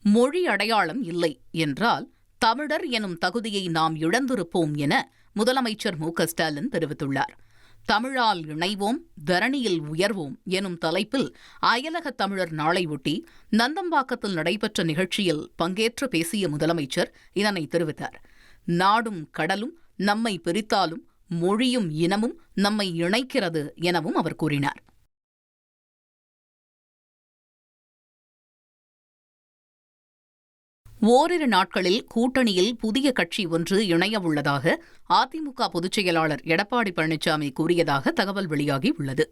மொழி அடையாளம் இல்லை என்றால் தமிழர் எனும் தகுதியை நாம் இழந்திருப்போம் என முதலமைச்சர் மு.க.ஸ்டாலின் தெரிவித்துள்ளார். தமிழால் இணைவோம், தரணியில் உயர்வோம் எனும் தலைப்பில் அயலகத் தமிழர் நாளையொட்டி நந்தம்பாக்கத்தில் நடைபெற்ற நிகழ்ச்சியில் பங்கேற்று பேசிய முதலமைச்சர் இதனை தெரிவித்தார். நாடும் கடலும் நம்மை பிரித்தாலும் மொழியும் இனமும் நம்மை இணைக்கிறது எனவும் அவர் கூறினார். ஓரிரு நாட்களில் கூட்டணியில் புதிய கட்சி ஒன்று இணையவுள்ளதாக அதிமுக பொதுச் செயலாளர் எடப்பாடி பழனிசாமி கூறியதாக தகவல் வெளியாகியுள்ளது.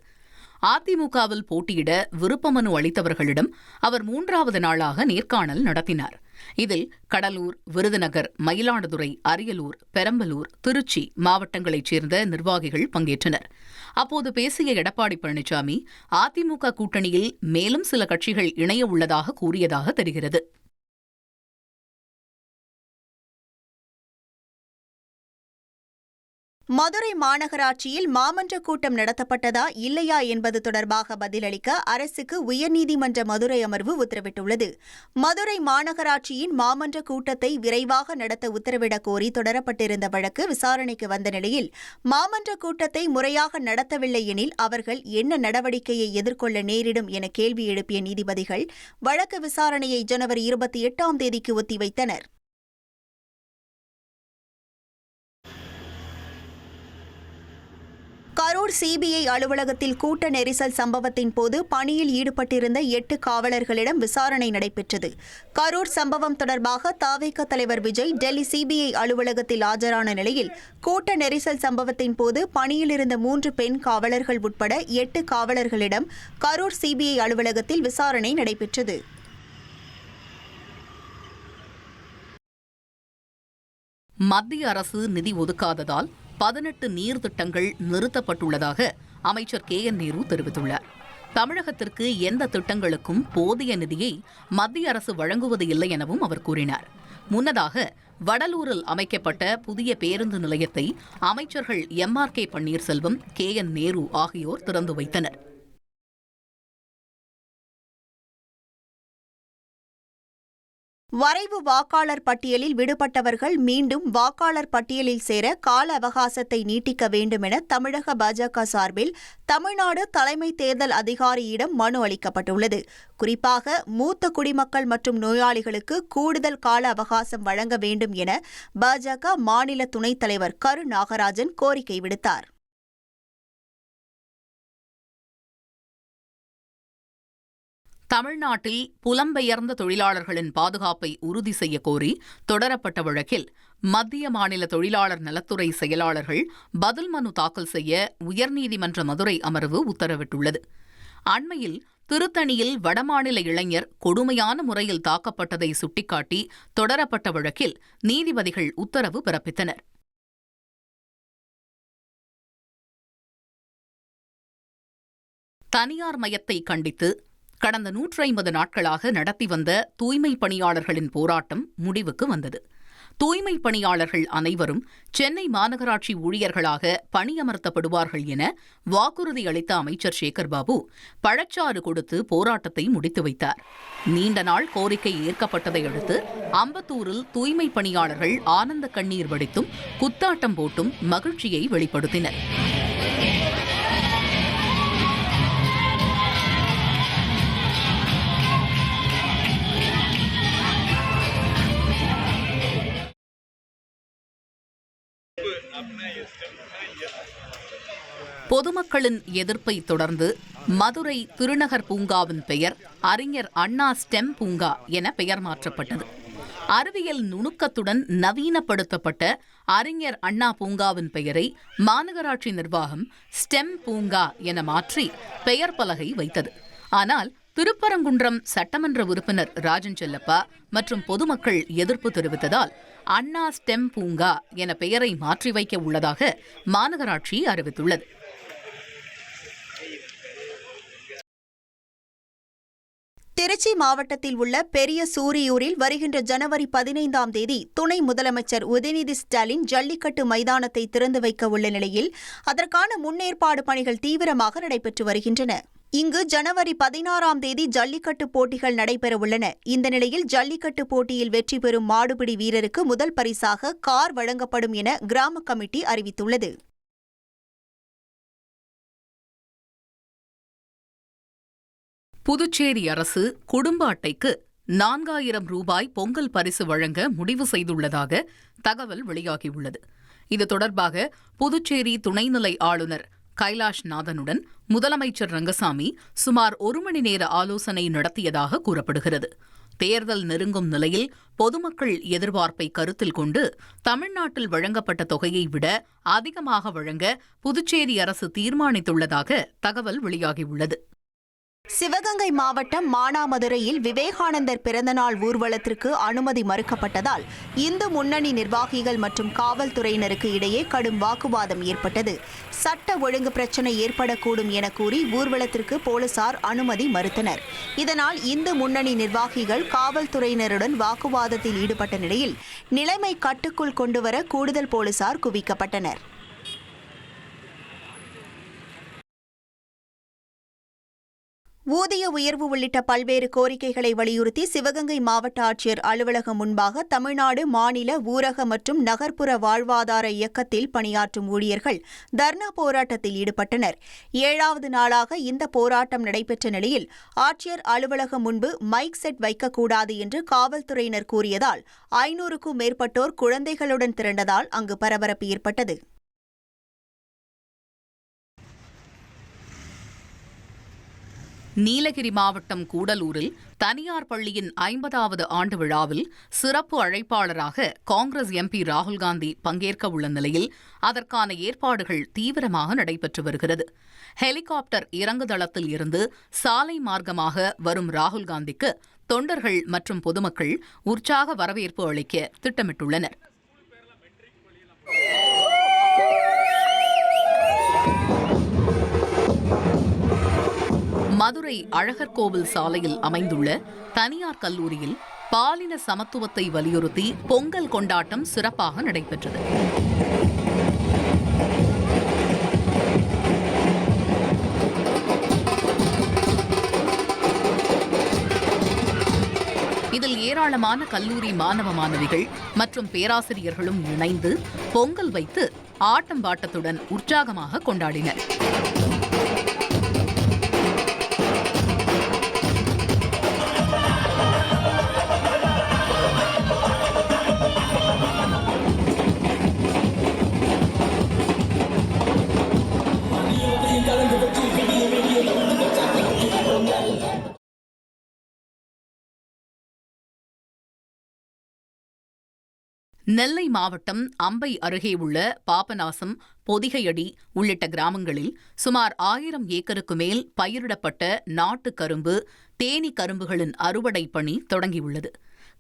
அதிமுகவில் போட்டியிட விருப்ப மனு அளித்தவர்களிடம் அவர் 3வது நாளாக நேர்காணல் நடத்தினார். இதில் கடலூர், விருதுநகர், மயிலாடுதுறை, அரியலூர், பெரம்பலூர், திருச்சி மாவட்டங்களைச் சேர்ந்த நிர்வாகிகள் பங்கேற்றனர். அப்போது பேசிய எடப்பாடி பழனிசாமி அதிமுக கூட்டணியில் மேலும் சில கட்சிகள் இணைய உள்ளதாக கூறியதாக தெரிகிறது. மதுரை மாநகராட்சியில் மாமன்ற கூட்டம் நடத்தப்பட்டதா இல்லையா என்பது தொடர்பாக பதிலளிக்க அரசுக்கு உயர்நீதிமன்ற மதுரை அமர்வு உத்தரவிட்டுள்ளது. மதுரை மாநகராட்சியின் மாமன்ற கூட்டத்தை விரைவாக நடத்த உத்தரவிடக் கோரி தொடரப்பட்டிருந்த வழக்கு விசாரணைக்கு வந்த நிலையில் மாமன்ற கூட்டத்தை முறையாக நடத்தவில்லை எனில் அவர்கள் என்ன நடவடிக்கையை எதிர்கொள்ள நேரிடும் என கேள்வி எழுப்பிய நீதிபதிகள் வழக்கு விசாரணையை ஜனவரி 28ஆம் தேதிக்கு ஒத்திவைத்தனர். கரூர் சிபிஐ அலுவலகத்தில் கூட்ட நெரிசல் சம்பவத்தின் போது பணியில் ஈடுபட்டிருந்த 8 காவலர்களிடம் விசாரணை நடைபெற்றது. கரூர் சம்பவம் தொடர்பாக தவிக தலைவர் விஜய் டெல்லி சிபிஐ அலுவலகத்தில் ஆஜரான நிலையில் கூட்ட நெரிசல் சம்பவத்தின் போது பணியில் இருந்த 3 பெண் காவலர்கள் உட்பட 8 காவலர்களிடம் கரூர் சிபிஐ அலுவலகத்தில் விசாரணை நடைபெற்றது. மத்திய அரசு நிதி ஒதுக்காததால் 18 நீர்த்திட்டங்கள் நிறுத்தப்பட்டுள்ளதாக அமைச்சர் கே.என். நேரு தெரிவித்துள்ளார். தமிழகத்திற்கு எந்த திட்டங்களுக்கும் போதிய நிதியை மத்திய அரசு வழங்குவது இல்லை எனவும் அவர் கூறினார். முன்னதாக வடலூரில் அமைக்கப்பட்ட புதிய பேருந்து நிலையத்தை அமைச்சர்கள் எம்.ஆர்.கே. பன்னீர்செல்வம், கே.என். நேரு ஆகியோர் திறந்து வைத்தனர். வரைவு வாக்காளர் பட்டியலில் விடுபட்டவர்கள் மீண்டும் வாக்காளர் பட்டியலில் சேர கால அவகாசத்தை நீட்டிக்க வேண்டும் என தமிழக பாஜக சார்பில் தமிழ்நாடு தலைமை தேர்தல் அதிகாரியிடம் மனு அளிக்கப்பட்டுள்ளது. குறிப்பாக மூத்த குடிமக்கள் மற்றும் நோயாளிகளுக்கு கூடுதல் கால அவகாசம் வழங்க வேண்டும் என பாஜக மாநில துணைத் தலைவர் கரு நாகராஜன் கோரிக்கை விடுத்தார். தமிழ்நாட்டில் புலம்பெயர்ந்த தொழிலாளர்களின் பாதுகாப்பை உறுதி செய்ய கோரி தொடரப்பட்ட வழக்கில் மத்திய மாநில தொழிலாளர் நலத்துறை செயலாளர்கள் பதில் மனு தாக்கல் செய்ய உயர்நீதிமன்ற மதுரை அமர்வு உத்தரவிட்டுள்ளது. அண்மையில் திருத்தணியில் வடமாநில இளைஞர் கொடுமையான முறையில் தாக்கப்பட்டதை சுட்டிக்காட்டி தொடரப்பட்ட வழக்கில் நீதிபதிகள் உத்தரவு பிறப்பித்தனர். தனியார் மயத்தை கண்டித்து கடந்த 150 நாட்களாக நடத்தி வந்த தூய்மை பணியாளர்களின் போராட்டம் முடிவுக்கு வந்தது. தூய்மை பணியாளர்கள் அனைவரும் சென்னை மாநகராட்சி ஊழியர்களாக பணியமர்த்தப்படுவார்கள் என வாக்குறுதி அளித்த அமைச்சர் சேகர்பாபு பழச்சாறு கொடுத்து போராட்டத்தை முடித்து வைத்தார். நீண்ட நாள் கோரிக்கை ஏற்கப்பட்டதை அடுத்து அம்பத்தூரில் தூய்மை பணியாளர்கள் ஆனந்த கண்ணீர் வடித்தும் குத்தாட்டம் போட்டும் மகிழ்ச்சியை வெளிப்படுத்தினர். பொதுமக்களின் எதிர்ப்பை தொடர்ந்து மதுரை திருநகர் பூங்காவின் பெயர் அறிஞர் அண்ணா ஸ்டெம் பூங்கா என பெயர் மாற்றப்பட்டது. அறிவியல் நுணுக்கத்துடன் நவீனப்படுத்தப்பட்ட அறிஞர் அண்ணா பூங்காவின் பெயரை மாநகராட்சி நிர்வாகம் ஸ்டெம் பூங்கா என மாற்றி பெயர் பலகை வைத்தது. ஆனால் திருப்பரங்குன்றம் சட்டமன்ற உறுப்பினர் ராஜன் செல்லப்பா மற்றும் பொதுமக்கள் எதிர்ப்பு தெரிவித்ததால் அண்ணா ஸ்டெம் பூங்கா என பெயரை மாற்றி வைக்க உள்ளதாக மாநகராட்சி அறிவித்துள்ளது. திருச்சி மாவட்டத்தில் உள்ள பெரிய சூரியூரில் வருகின்ற ஜனவரி 15ஆம் தேதி துணை முதலமைச்சர் உதயநிதி ஸ்டாலின் ஜல்லிக்கட்டு மைதானத்தை திறந்து வைக்க உள்ள நிலையில் அதற்கான முன்னேற்பாடு பணிகள் தீவிரமாக நடைபெற்று வருகின்றன. இங்கு ஜனவரி 16ஆம் தேதி ஜல்லிக்கட்டு போட்டிகள் நடைபெறவுள்ளன. இந்த நிலையில் ஜல்லிக்கட்டு போட்டியில் வெற்றி பெறும் மாடுபிடி வீரருக்கு முதல் பரிசாக கார் வழங்கப்படும் என கிராம கமிட்டி அறிவித்துள்ளது. புதுச்சேரி அரசு குடும்ப அட்டைக்கு 4000 ரூபாய் பொங்கல் பரிசு வழங்க முடிவு செய்துள்ளதாக தகவல் வெளியாகியுள்ளது. இது தொடர்பாக புதுச்சேரி துணைநிலை ஆளுநர் கைலாஷ் நாதனுடன் முதலமைச்சர் ரங்கசாமி சுமார் 1 மணி நேர ஆலோசனை நடத்தியதாக கூறப்படுகிறது. தேர்தல் நெருங்கும் நிலையில் பொதுமக்கள் எதிர்பார்ப்பை கருத்தில் கொண்டு தமிழ்நாட்டில் வழங்கப்பட்ட தொகையை விட அதிகமாக வழங்க புதுச்சேரி அரசு தீர்மானித்துள்ளதாக தகவல் வெளியாகியுள்ளது. சிவகங்கை மாவட்டம் மானாமதுரையில் விவேகானந்தர் பிறந்தநாள் ஊர்வலத்திற்கு அனுமதி மறுக்கப்பட்டதால் இந்து முன்னணி நிர்வாகிகள் மற்றும் காவல்துறையினருக்கு இடையே கடும் வாக்குவாதம் ஏற்பட்டது. சட்ட ஒழுங்கு பிரச்சினை ஏற்படக்கூடும் என கூறி ஊர்வலத்திற்கு போலீசார் அனுமதி மறுத்தனர். இதனால் இந்து முன்னணி நிர்வாகிகள் காவல்துறையினருடன் வாக்குவாதத்தில் ஈடுபட்ட நிலையில் நிலைமை கட்டுக்குள் கொண்டுவர கூடுதல் போலீசார் குவிக்கப்பட்டனர். ஊதிய உயர்வு உள்ளிட்ட பல்வேறு கோரிக்கைகளை வலியுறுத்தி சிவகங்கை மாவட்ட ஆட்சியர் அலுவலகம் முன்பாக தமிழ்நாடு மாநில ஊரக மற்றும் நகர்ப்புற வாழ்வாதார இயக்கத்தில் பணியாற்றும் ஊழியர்கள் தர்ணா போராட்டத்தில் ஈடுபட்டனர். 7வது நாளாக இந்த போராட்டம் நடைபெற்ற நிலையில் ஆட்சியர் அலுவலகம் முன்பு மைக் செட் வைக்கக்கூடாது என்று காவல்துறையினர் கூறியதால் 500க்கும் மேற்பட்டோர் குழந்தைகளுடன் திரண்டதால் அங்கு பரபரப்பு ஏற்பட்டது. நீலகிரி மாவட்டம் கூடலூரில் தனியார் பள்ளியின் 50வது ஆண்டு விழாவில் சிறப்பு அழைப்பாளராக காங்கிரஸ் எம்பி ராகுல்காந்தி பங்கேற்க உள்ள நிலையில் அதற்கான ஏற்பாடுகள் தீவிரமாக நடைபெற்று வருகிறது. ஹெலிகாப்டர் இறங்குதளத்தில் இருந்து சாலை மார்க்கமாக வரும் ராகுல்காந்திக்கு தொண்டர்கள் மற்றும் பொதுமக்கள் உற்சாக வரவேற்பு அளிக்க திட்டமிட்டுள்ளனர். மதுரை அழகர் கோவில் சாலையில் அமைந்துள்ள தனியார் கல்லூரியில் பாலின சமத்துவத்தை வலியுறுத்தி பொங்கல் கொண்டாட்டம் சிறப்பாக நடைபெற்றது. இதில் ஏராளமான கல்லூரி மாணவ மாணவிகள் மற்றும் பேராசிரியர்களும் இணைந்து பொங்கல் வைத்து ஆட்டம் பாட்டத்துடன் உற்சாகமாக கொண்டாடினர். நெல்லை மாவட்டம் அம்பை அருகே உள்ள பாபநாசம், பொதிகையடி உள்ளிட்ட கிராமங்களில் சுமார் 1000 ஏக்கருக்கு மேல் பயிரிடப்பட்ட நாட்டு கரும்பு, தேனி கரும்புகளின் அறுவடை பணி தொடங்கியுள்ளது.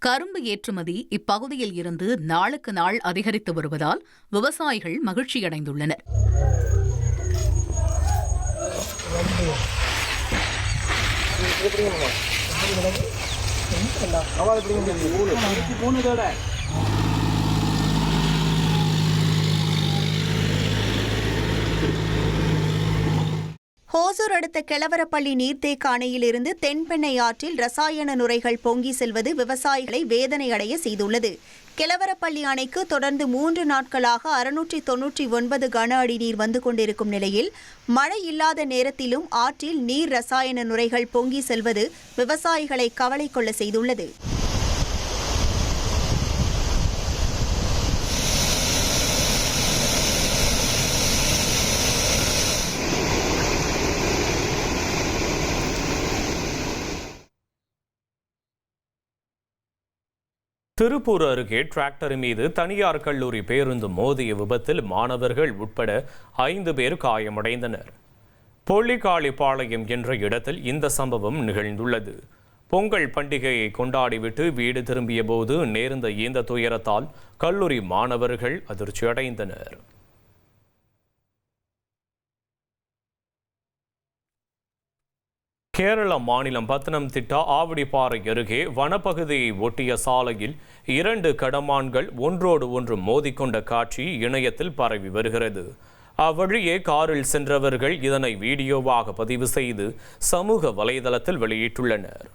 கரும்பு ஏற்றுமதி இப்பகுதியில் இருந்து நாளுக்கு நாள் அதிகரித்து வருவதால் விவசாயிகள் மகிழ்ச்சியடைந்துள்ளனர். ஹோசூர் அடுத்த கெலவரப்பள்ளி நீர்த்தேக்க அணையிலிருந்து தென்பெண்ணை ஆற்றில் ரசாயன நுரைகள் பொங்கி செல்வது விவசாயிகளை வேதனையடைய செய்துள்ளது. கெலவரப்பள்ளி அணைக்கு தொடர்ந்து 3 நாட்களாக 699 கன அடி நீர் வந்து கொண்டிருக்கும் நிலையில் மழை இல்லாத நேரத்திலும் ஆற்றில் நீர் ரசாயன நுரைகள் பொங்கி செல்வது விவசாயிகளை கவலை கொள்ள செய்துள்ளது. திருப்பூர் அருகே டிராக்டர் மீது தனியார் கல்லூரி பேருந்து மோதிய விபத்தில் மாணவர்கள் உட்பட 5 பேர் காயமடைந்தனர். பொள்ளிக்காளிப்பாளையம் என்ற இடத்தில் இந்த சம்பவம் நிகழ்ந்துள்ளது. பொங்கல் பண்டிகையை கொண்டாடிவிட்டு வீடு திரும்பிய போது நேர்ந்த இந்த துயரத்தால் கல்லூரி மாணவர்கள் அதிர்ச்சியடைந்தனர். கேரள மாநிலம் பத்தனம்திட்டா ஆவடிப்பாறை அருகே வனப்பகுதியை ஒட்டிய சாலையில் 2 கடமான்கள் ஒன்றோடு ஒன்று மோதிக்கொண்ட காட்சி இணையத்தில் பரவி வருகிறது. அவ்வழியே காரில் சென்றவர்கள் இதனை வீடியோவாக பதிவு செய்து சமூக வலைதளத்தில் வெளியிட்டுள்ளனர்.